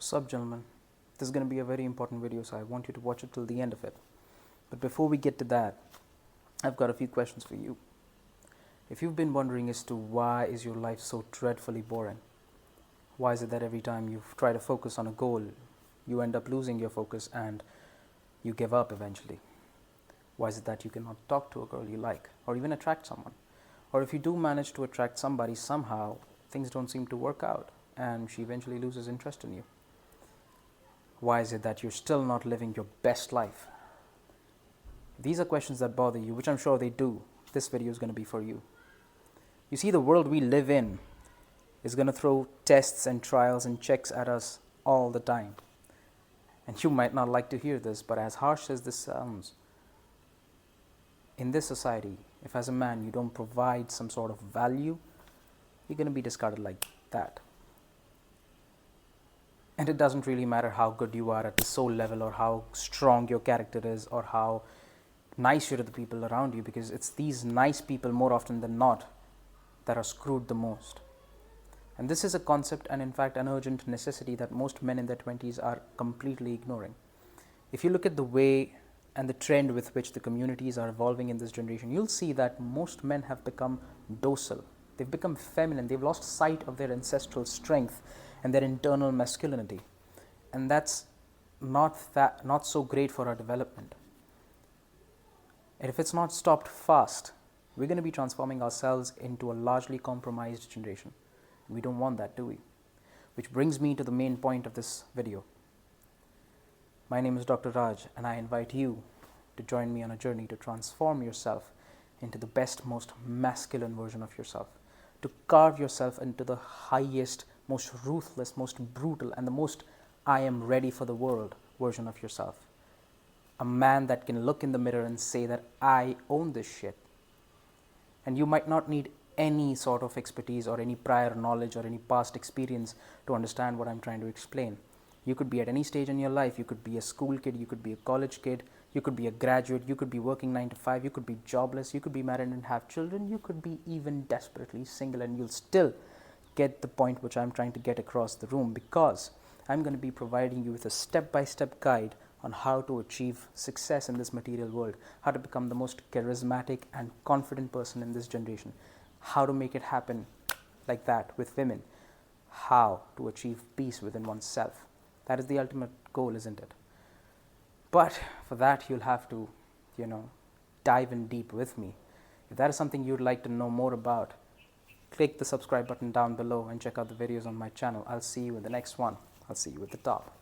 Sup gentlemen, this is going to be a very important video, so I want you to watch it till the end of it. But before we get to that, I've got a few questions for you. If you've been wondering as to why is your life so dreadfully boring, why is it that every time you try to focus on a goal, you end up losing your focus and you give up eventually? Why is it that you cannot talk to a girl you like or even attract someone? Or if you do manage to attract somebody, somehow things don't seem to work out and she eventually loses interest in you? Why is it that you're still not living your best life? These are questions that bother you, which I'm sure they do. This video is going to be for you. You see, the world we live in is going to throw tests and trials and checks at us all the time. And you might not like to hear this, but as harsh as this sounds, in this society, if as a man you don't provide some sort of value, you're going to be discarded like that. And it doesn't really matter how good you are at the soul level or how strong your character is or how nice you're to the people around you, because it's these nice people more often than not that are screwed the most. And this is a concept and in fact an urgent necessity that most men in their 20s are completely ignoring. If you look at the way and the trend with which the communities are evolving in this generation, you'll see that most men have become docile. They've become feminine. They've lost sight of their ancestral strength and their internal masculinity. And that's not so great for our development. And if it's not stopped fast, we're going to be transforming ourselves into a largely compromised generation. We don't want that, do we? Which brings me to the main point of this video. My name is Dr. Raj, and I invite you to join me on a journey to transform yourself into the best, most masculine version of yourself, to carve yourself into the highest, most ruthless, most brutal, and the most I am ready for the world version of yourself. A man that can look in the mirror and say that I own this shit. And you might not need any sort of expertise or any prior knowledge or any past experience to understand what I'm trying to explain. You could be at any stage in your life. You could be a school kid, you could be a college kid, you could be a graduate, you could be working 9 to 5, you could be jobless, you could be married and have children, you could be even desperately single, and you'll still get the point which I'm trying to get across the room, because I'm going to be providing you with a step-by-step guide on how to achieve success in this material world, how to become the most charismatic and confident person in this generation, how to make it happen like that with women, how to achieve peace within oneself. That is the ultimate goal, isn't it? But for that, you'll have to, dive in deep with me. If that is something you'd like to know more about, click the subscribe button down below and check out the videos on my channel. I'll see you in the next one. I'll see you at the top.